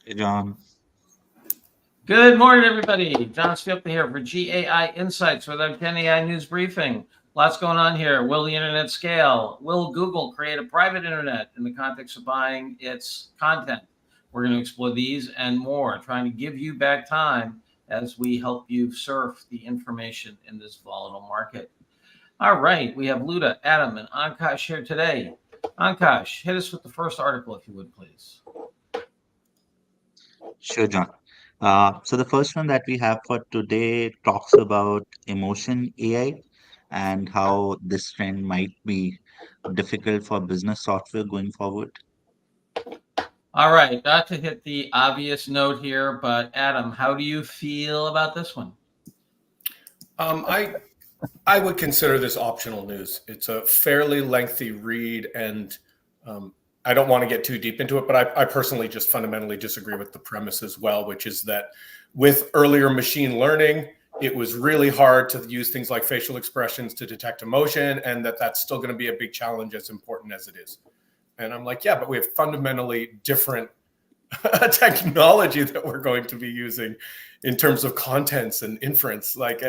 Hey, John. Good morning, everybody. John Scope here for GAI Insights with our Gen AI News Briefing. Lots going on here. Will the internet scale? Will Google create a private internet in the context of buying its content? We're going to explore these and more, trying to give you back time as we help you surf the information in this volatile market. All right, we have Luda, Adam, and Ankash here today. Ankash, hit us with the first article, if you would, please. Sure, John. So the first one that we have for today talks about emotion AI and how this trend might be difficult for business software going forward. All right, not to hit the obvious note here, but Adam, how do you feel about this one? I would consider this optional news. It's a fairly lengthy read, and I don't want to get too deep into it, but I personally just fundamentally disagree with the premise as well, which is that with earlier machine learning, it was really hard to use things like facial expressions to detect emotion, and that's still going to be a big challenge, as important as it is. And I'm like, yeah, but we have fundamentally different technology that we're going to be using in terms of contents and inference. Like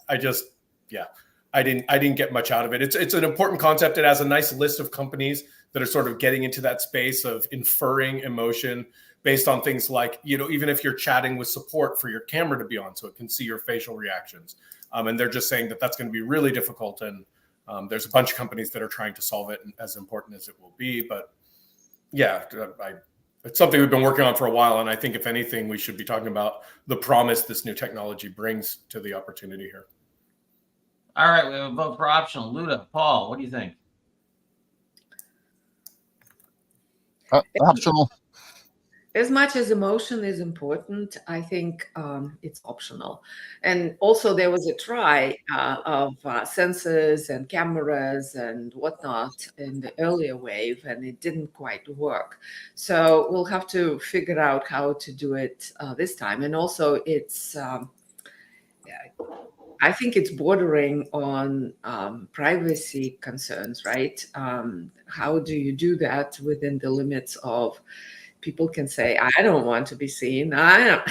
I just, yeah, I didn't get much out of it. It's an important concept. It has a nice list of companies that are sort of getting into that space of inferring emotion based on things like, even if you're chatting with support, for your camera to be on so it can see your facial reactions. And they're just saying that that's going to be really difficult. And there's a bunch of companies that are trying to solve it, as important as it will be. But yeah, it's something we've been working on for a while. And I think, if anything, we should be talking about the promise this new technology brings to the opportunity here. All right, we have a vote for optional. Luda, Paul, what do you think? Optional. As much as emotion is important, I think it's optional. And also, there was a try of sensors and cameras and whatnot in the earlier wave, and it didn't quite work. So we'll have to figure out how to do it this time. And also, it's I think it's bordering on privacy concerns, right? How do you do that within the limits of people can say, I don't want to be seen. I don't.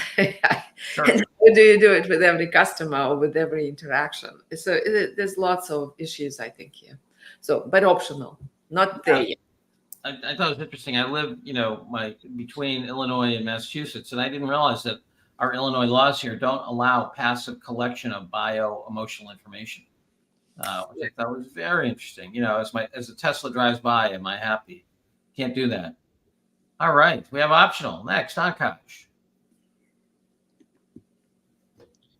Sure. And how do you do it with every customer or with every interaction? So there's lots of issues, I think, here. So, but optional, not there yet. I thought it was interesting. I live, between Illinois and Massachusetts, and I didn't realize that our Illinois laws here don't allow passive collection of bio-emotional information, which I thought was very interesting. As the Tesla drives by, am I happy? Can't do that. All right, we have optional. Next, Akash.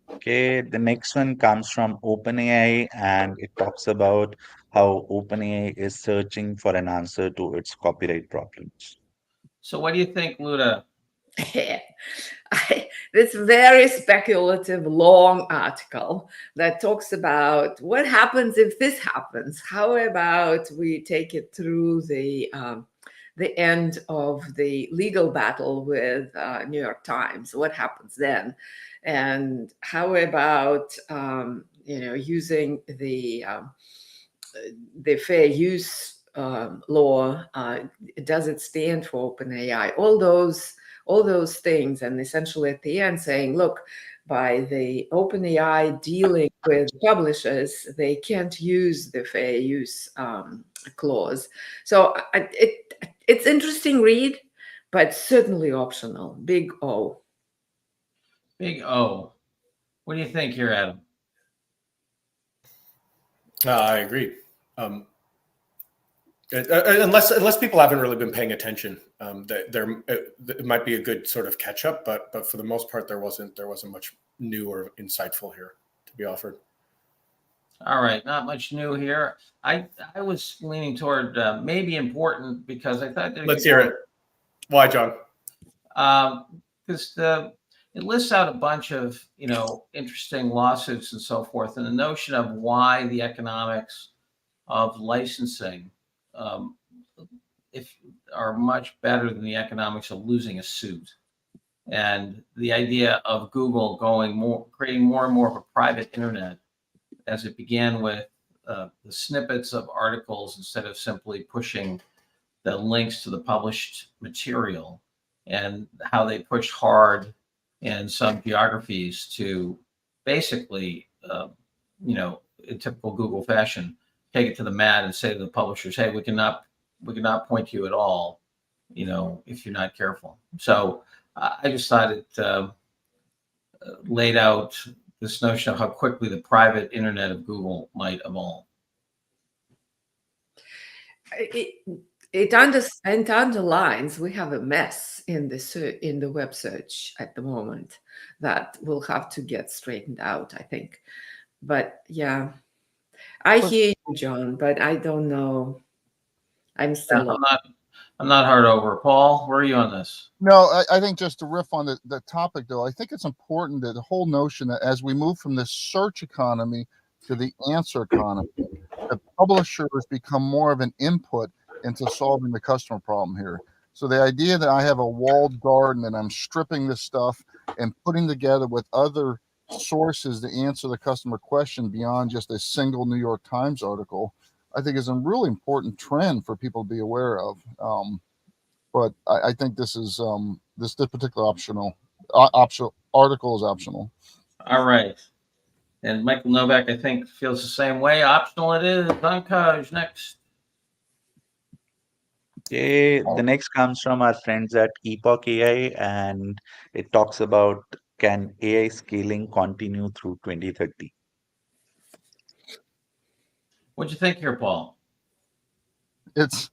Okay, the next one comes from OpenAI and it talks about how OpenAI is searching for an answer to its copyright problems. So what do you think, Luda? This very speculative, long article that talks about what happens if this happens. How about we take it through the end of the legal battle with New York Times? What happens then? And how about using the fair use law? Does it stand for OpenAI? All those things, and essentially at the end saying, look, by the OpenAI dealing with publishers, they can't use the fair use clause. So it's interesting read, but certainly optional. Big O. Big O. What do you think here, Adam? I agree. Unless people haven't really been paying attention, it might be a good sort of catch up. But for the most part, there wasn't much new or insightful here to be offered. All right, not much new here. I was leaning toward maybe important because I thought. Let's hear it. Why, John? Because it lists out a bunch of interesting lawsuits and so forth, and the notion of why the economics of licensing are much better than the economics of losing a suit, and the idea of Google creating more and more of a private internet, as it began with the snippets of articles instead of simply pushing the links to the published material. and how they pushed hard in some geographies to basically, in typical Google fashion, take it to the mat and say to the publishers, "Hey, we cannot point to you at all, if you're not careful." So I just thought it laid out this notion of how quickly the private internet of Google might evolve. It underlines we have a mess in the web search at the moment that will have to get straightened out, I think. But yeah, I hear you, John, but I don't know. I'm still I'm not hard over. Paul, where are you on this? No, I think just to riff on the topic, though, I think it's important that the whole notion that as we move from this search economy to the answer economy, that publishers become more of an input into solving the customer problem here. So the idea that I have a walled garden and I'm stripping this stuff and putting together with other sources to answer the customer question beyond just a single New York Times article, I think is a really important trend for people to be aware of. But I think this is this particular optional article is optional. All right. And Michael Novak, I think, feels the same way. Optional it is. Pankaj, next. Okay, the next comes from our friends at Epoch AI, and it talks about, can AI scaling continue through 2030? What'd you think here, Paul? It's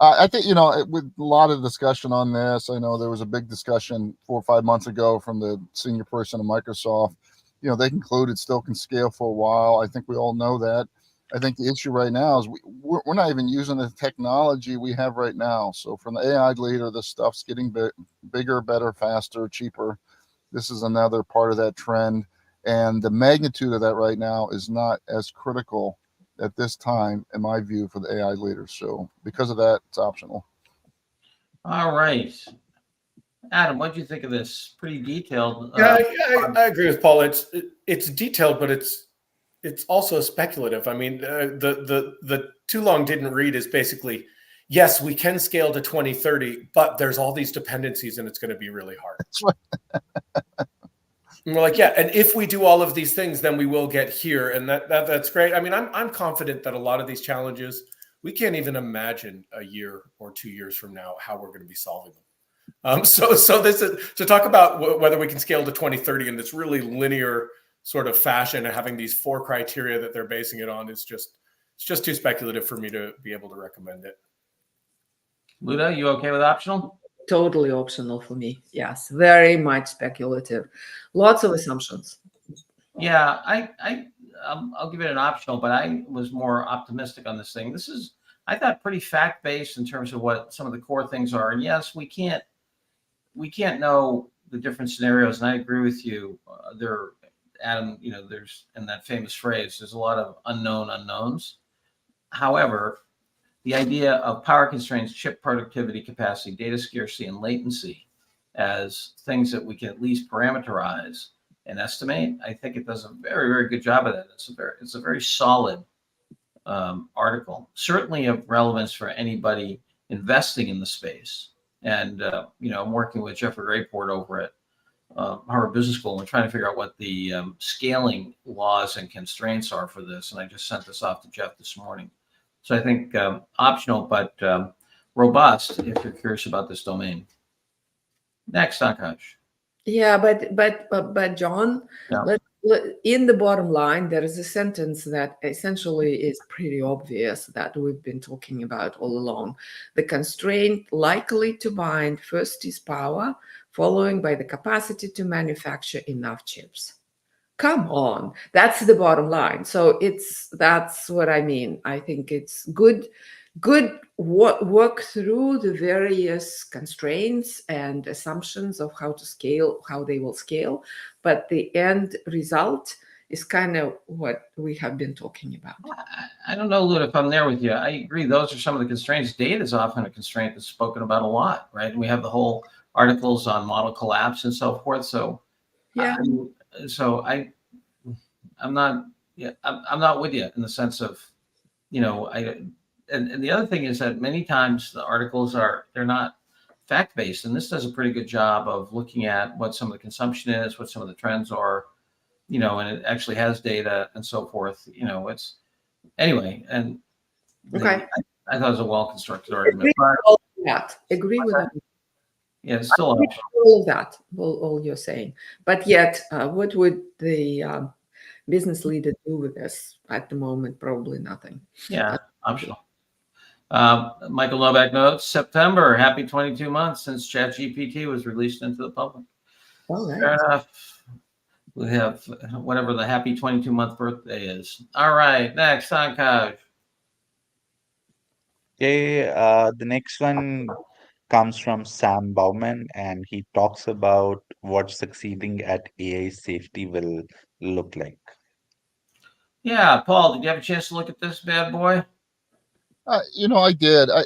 I think, with a lot of discussion on this, I know there was a big discussion 4 or 5 months ago from the senior person of Microsoft. They concluded still can scale for a while. I think we all know that. I think the issue right now is we're not even using the technology we have right now. So from the AI leader, this stuff's getting bigger, better, faster, cheaper. This is another part of that trend. And the magnitude of that right now is not as critical at this time, in my view, for the AI leaders. So because of that, it's optional. All right. Adam, what do you think of this? Pretty detailed. Yeah, I agree with Paul. It's detailed, but it's also speculative. I mean, the too long didn't read is basically, yes, we can scale to 2030, but there's all these dependencies and it's going to be really hard. That's right. And we're like, yeah, and if we do all of these things, then we will get here, and that's great. I mean, I'm confident that a lot of these challenges, we can't even imagine a year or 2 years from now how we're going to be solving them. So this is to talk about whether we can scale to 2030 in this really linear sort of fashion and having these 4 criteria that they're basing it on is it's just too speculative for me to be able to recommend it. Luda, you okay with optional? totally optional for me. Yes, very much speculative. Lots of assumptions. Yeah, I'll give it an optional, but I was more optimistic on this thing. This is, I thought, pretty fact-based in terms of what some of the core things are. And yes, we can't know the different scenarios. And I agree with you. Adam, there's, in that famous phrase, there's a lot of unknown unknowns. However, the idea of power constraints, chip productivity, capacity, data scarcity, and latency as things that we can at least parameterize and estimate, I think it does a very, very good job of that. It's a very solid article, certainly of relevance for anybody investing in the space. And I'm working with Jeffrey Rayport over at Harvard Business School, and we're trying to figure out what the scaling laws and constraints are for this. And I just sent this off to Jeff this morning. So I think optional, but robust if you're curious about this domain. Next, Akash. Yeah, but John, Yeah. In the bottom line, there is a sentence that essentially is pretty obvious that we've been talking about all along. The constraint likely to bind first is power, following by the capacity to manufacture enough chips. Come on, that's the bottom line. So that's what I mean. I think it's good work through the various constraints and assumptions of how to scale, how they will scale, but the end result is kind of what we have been talking about. I don't know, Luda, if I'm there with you. I agree. Those are some of the constraints. Data is often a constraint that's spoken about a lot, right? And we have the whole articles on model collapse and so forth. So yeah. I'm not with you in the sense of, and the other thing is that many times the articles they're not fact-based, and this does a pretty good job of looking at what some of the consumption is, what some of the trends are, and it actually has data and so forth. It's anyway, and Okay. I thought it was a well-constructed argument. Agree with all of that. Agree with that. Yeah, it's still Agree with all of that, all you're saying. But yet, what would the business leader do with this at the moment? Probably nothing. optional. Michael Novak notes, September, happy 22 months since ChatGPT was released into the public. All right. Fair enough. We have whatever the happy 22-month birthday is. All right, next on Kaj. The next one comes from Sam Bauman, and he talks about what succeeding at AI safety will look like. Yeah, Paul, did you have a chance to look at this bad boy? I did. I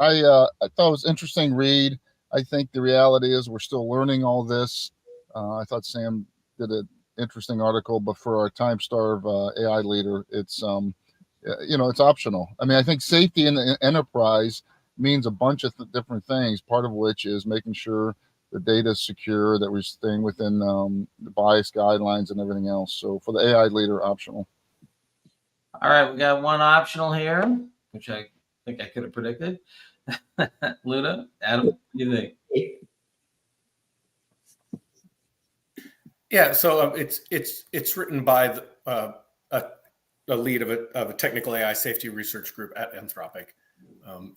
thought it was interesting read. I think the reality is we're still learning all this. I thought Sam did an interesting article, but for our time-starved AI leader, it's it's optional. I mean, I think safety in the enterprise means a bunch of different things. Part of which is making sure the data is secure, that we're staying within the bias guidelines and everything else. So for the AI leader, optional. All right, we got one optional here, which I think I could have predicted. Luna, Adam, what do you think? Yeah, so it's written by a lead of a technical AI safety research group at Anthropic,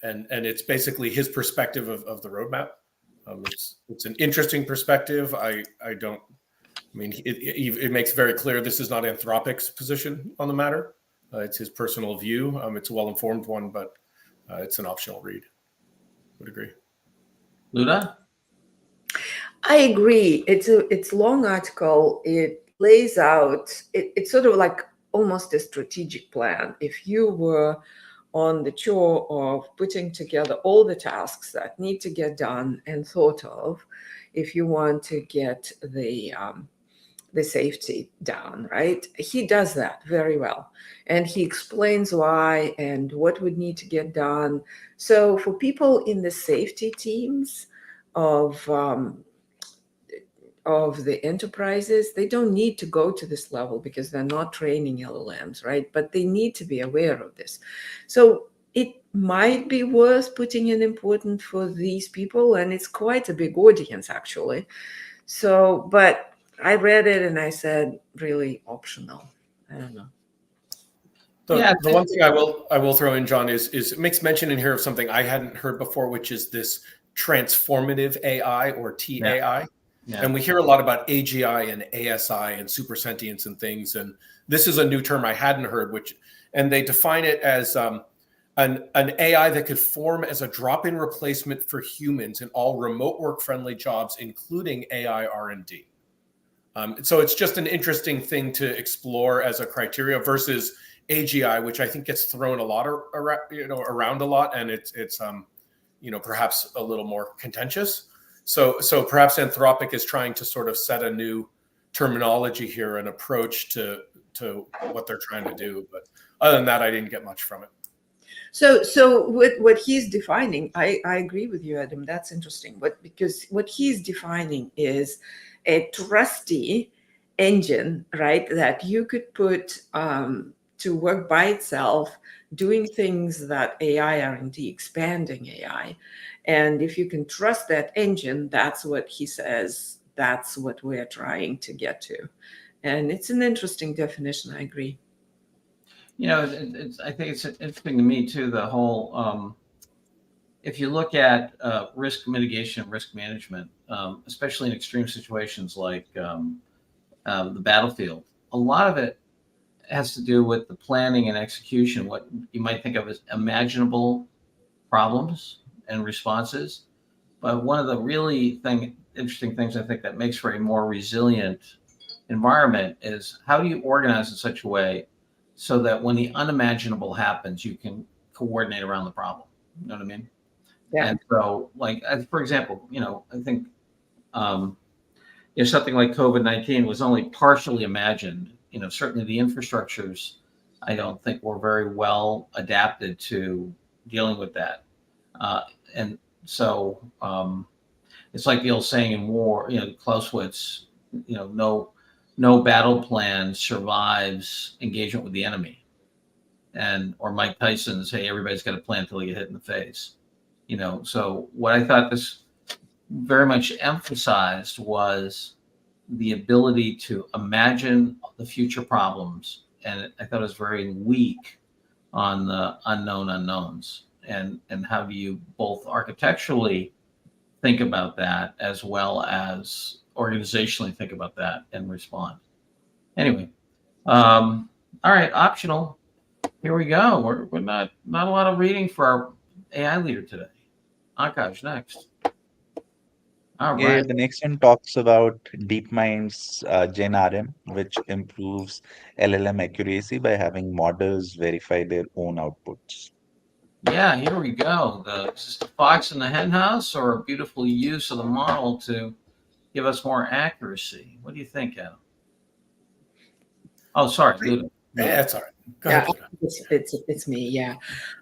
and it's basically his perspective of the roadmap. It's an interesting perspective. It makes very clear this is not Anthropic's position on the matter. It's his personal view. It's a well-informed one, but it's an optional read. Would agree. Luna? I agree. It's a long article. It lays out, it's sort of like almost a strategic plan. If you were on the chore of putting together all the tasks that need to get done and thought of, if you want to get the safety down, right? He does that very well. And he explains why and what would need to get done. So for people in the safety teams of the enterprises, they don't need to go to this level because they're not training LLMs, right? But they need to be aware of this. So it might be worth putting in important for these people, and it's quite a big audience actually. So, but I read it and I said, really optional. I don't know. The one thing I will throw in, John, is it makes mention in here of something I hadn't heard before, which is this transformative AI or TAI. Yeah. And we hear a lot about AGI and ASI and supersentience and things. And this is a new term I hadn't heard, and they define it as an AI that could form as a drop-in replacement for humans in all remote work-friendly jobs, including AI R&D. So it's just an interesting thing to explore as a criteria versus AGI, which I think gets thrown a lot around a lot, and it's perhaps a little more contentious. So perhaps Anthropic is trying to sort of set a new terminology here, an approach to what they're trying to do. But other than that, I didn't get much from it. So what he's defining, I agree with you, Adam. That's interesting. But because what he's defining is a trusty engine, right, that you could put to work by itself, doing things that AI R&D, expanding AI. And if you can trust that engine, that's what he says, that's what we're trying to get to. And it's an interesting definition. I agree. I think it's interesting to me too, the whole, if you look at risk mitigation, risk management, especially in extreme situations like the battlefield, a lot of it has to do with the planning and execution, what you might think of as imaginable problems and responses. But one of the really interesting things I think that makes for a more resilient environment is how do you organize in such a way so that when the unimaginable happens, you can coordinate around the problem. You know what I mean? Yeah. And so, like, for example, I think something like COVID-19 was only partially imagined. Certainly the infrastructures, I don't think were very well adapted to dealing with that. And so it's like the old saying in war, Clausewitz, no battle plan survives engagement with the enemy. Or Mike Tyson's, hey, everybody's got a plan until they get hit in the face. So what I thought this very much emphasized was the ability to imagine the future problems. And I thought it was very weak on the unknown unknowns. And how do you both architecturally think about that as well as organizationally think about that and respond. Anyway, all right, optional. Here we go. We're not a lot of reading for our AI leader today. Akash, next. All Okay, right. the next one talks about DeepMind's GenRM, which improves LLM accuracy by having models verify their own outputs. Yeah, here we go. Is this the fox in the hen house or a beautiful use of the model to give us more accuracy? What do you think, Adam? Oh, sorry, Luda. Yeah, that's all right. Go Yeah, ahead, Luda. it's me. Yeah,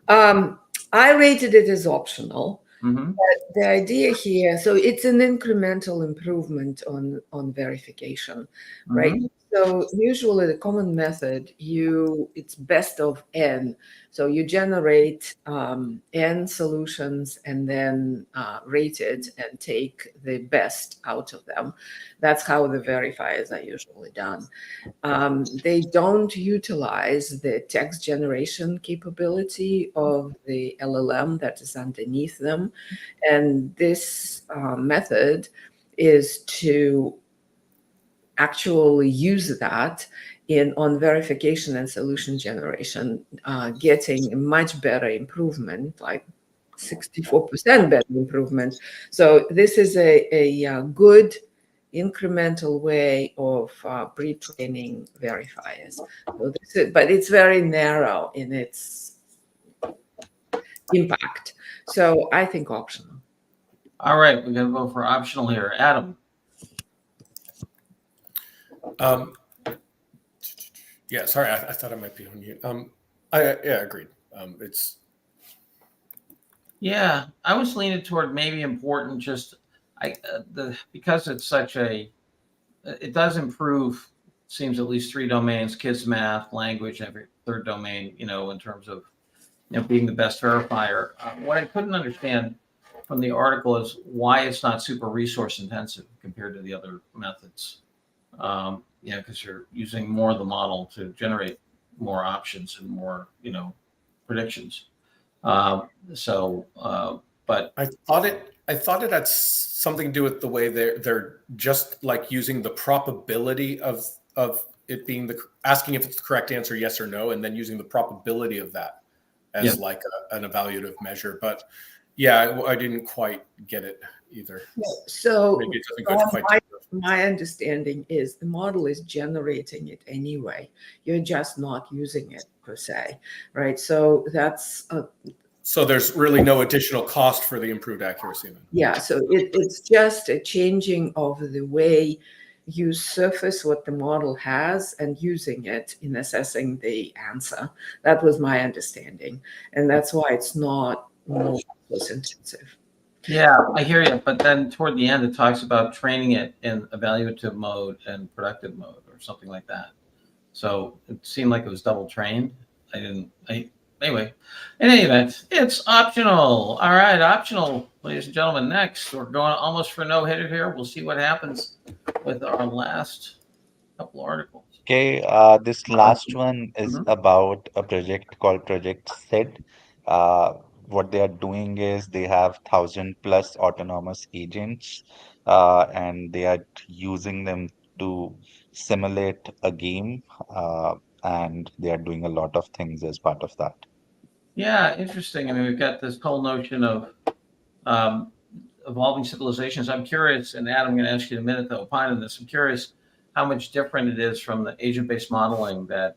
I rated it as optional. Mm-hmm. The idea here, so it's an incremental improvement on verification, right? Mm-hmm. So usually the common method, it's best of n. So you generate n solutions and then rate it and take the best out of them. That's how the verifiers are usually done. They don't utilize the text generation capability of the LLM that is underneath them. And this method is to actually use that on verification and solution generation, getting a much better improvement, like 64% better improvement. So this is a good incremental way of pre-training verifiers. So but it's very narrow in its impact. So I think optional. All right, we're going to go for optional here. Adam. Yeah, sorry, I thought I might be on mute. Agreed. Yeah, I was leaning toward maybe important. Just because it's such it does improve. Seems at least 3 domains: kids, math, language, every third domain. In terms of being the best verifier. What I couldn't understand from the article is why it's not super resource intensive compared to the other methods. Because you're using more of the model to generate more options and more predictions. But I thought it had something to do with the way they're just like using the probability of it being asking if it's the correct answer, yes or no, and then using the probability of that as like an evaluative measure. But yeah, I didn't quite get it either. So maybe it doesn't go quite my understanding is the model is generating it anyway. You're just not using it per se, right? So that's so there's really no additional cost for the improved accuracy then. Yeah, so it's just a changing of the way you surface what the model has and using it in assessing the answer. That was my understanding, and that's why it's not more resource intensive. Yeah, I hear you. But then toward the end, it talks about training it in evaluative mode and productive mode or something like that. So it seemed like it was double trained. Anyway, in any event, it's optional. All right, optional, ladies and gentlemen. Next, we're going almost for no hitter here. We'll see what happens with our last couple articles. Okay, this last one is about a project called Project SED. What they are doing is they have 1,000+ autonomous agents, and they are using them to simulate a game, and they are doing a lot of things as part of that. Yeah, interesting. I mean, we've got this whole notion of evolving civilizations. I'm curious, and Adam, I'm going to ask you in a minute to opine on this. I'm curious how much different it is from the agent-based modeling that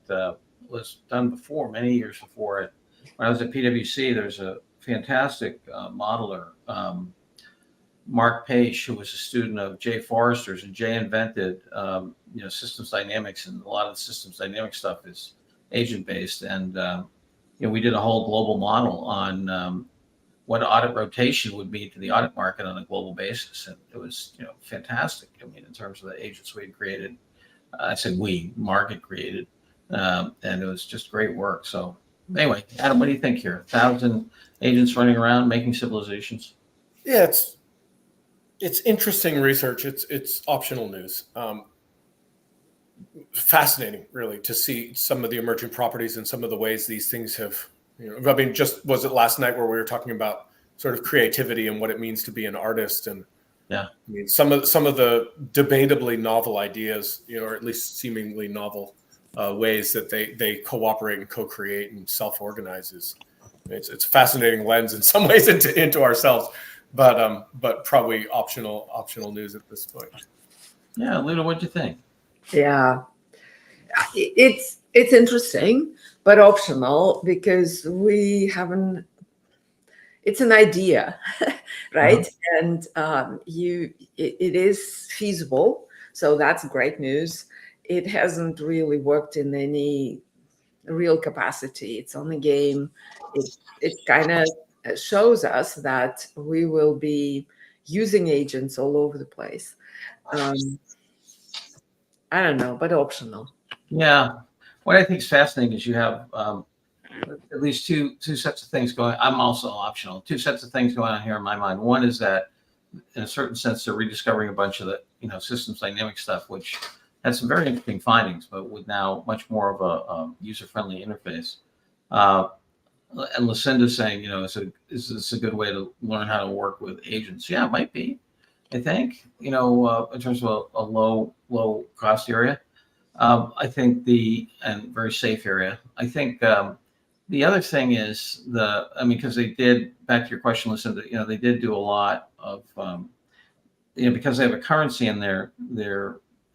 was done before, many years before it. When I was at PwC, there's a fantastic modeler, Mark Page, who was a student of Jay Forrester's, and Jay invented systems dynamics, and a lot of the systems dynamic stuff is agent-based. And we did a whole global model on what audit rotation would mean to the audit market on a global basis. And it was, fantastic. I mean, in terms of the agents we had created, I said market created, and it was just great work. So anyway, Adam, what do you think here? 1,000 agents running around making civilizations. Yeah, it's interesting research. It's optional news. Fascinating, really, to see some of the emerging properties and some of the ways these things have. I mean, just was it last night where we were talking about sort of creativity and what it means to be an artist, and yeah, I mean some of the debatably novel ideas, or at least seemingly novel ways that they cooperate and co-create and self-organize. It's a fascinating lens in some ways into ourselves, but probably optional news at this point. Yeah, Lita, what'd you think? Yeah, it's interesting, but optional, because we haven't. It's an idea, right? And it is feasible, so that's great news. It hasn't really worked in any real capacity. It's on the game. It kind of shows us that we will be using agents all over the place. I don't know, but optional. Yeah, what I think is fascinating is you have at least two sets of things going. I'm also optional. Two sets of things going on here in my mind. One is that, in a certain sense, they're rediscovering a bunch of the systems dynamic stuff, which had some very interesting findings, but with now much more of a user-friendly interface. And Lucinda's saying, is this a good way to learn how to work with agents? Yeah, it might be. I think, in terms of a low cost area. I think and very safe area. I think the other thing is because they did, back to your question, Lucinda, they did do a lot of, because they have a currency in there.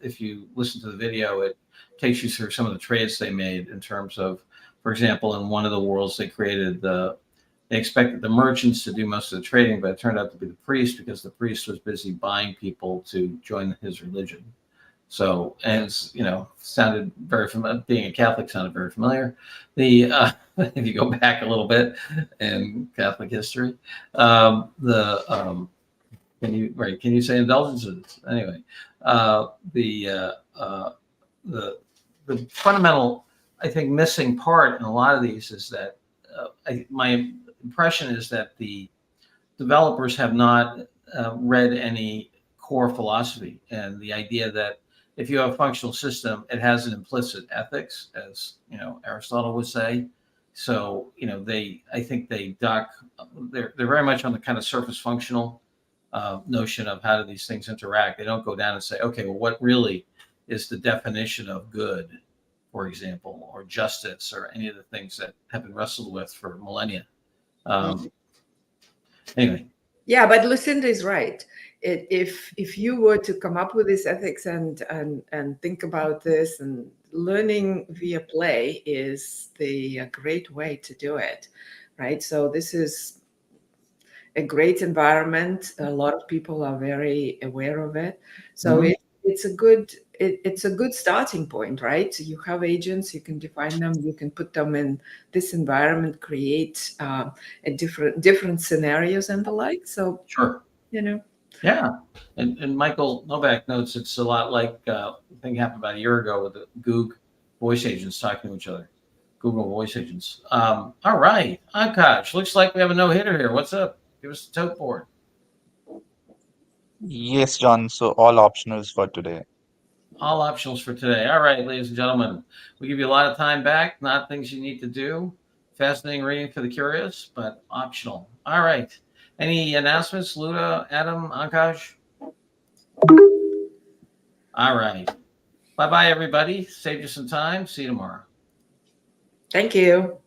If you listen to the video, it takes you through some of the trades they made in terms of, for example, in one of the worlds they created they expected the merchants to do most of the trading, but it turned out to be the priest, because the priest was busy buying people to join his religion. So, and it's, sounded very familiar. Being a Catholic sounded very familiar. If you go back a little bit in Catholic history, can you say indulgences? Anyway, the fundamental, I think, missing part in a lot of these is that my impression is that the developers have not read any core philosophy, and the idea that if you have a functional system, it has an implicit ethics, as Aristotle would say. So I think they're very much on the kind of surface functional notion of how do these things interact. They don't go down and say, okay, well, what really is the definition of good, for example, or justice, or any of the things that have been wrestled with for millennia. Anyway. Yeah, but Lucinda is right. If you were to come up with this ethics and think about this, and learning via play is the great way to do it, right? So this is a great environment. A lot of people are very aware of it. So it's a good starting point, right? You have agents, you can define them, you can put them in this environment, create a different scenarios and the like. So sure, yeah. And Michael Novak notes it's a lot like the thing happened about a year ago with the Google voice agents talking to each other. Google voice agents. All right, Akash, looks like we have a no-hitter here. What's up? Give us the tote board. Yes, John. So all optionals for today. All optionals for today. All right, ladies and gentlemen, we give you a lot of time back, not things you need to do. Fascinating reading for the curious, but optional. All right. Any announcements, Luda, Adam, Akash? All right. Bye-bye, everybody. Saved you some time. See you tomorrow. thank you.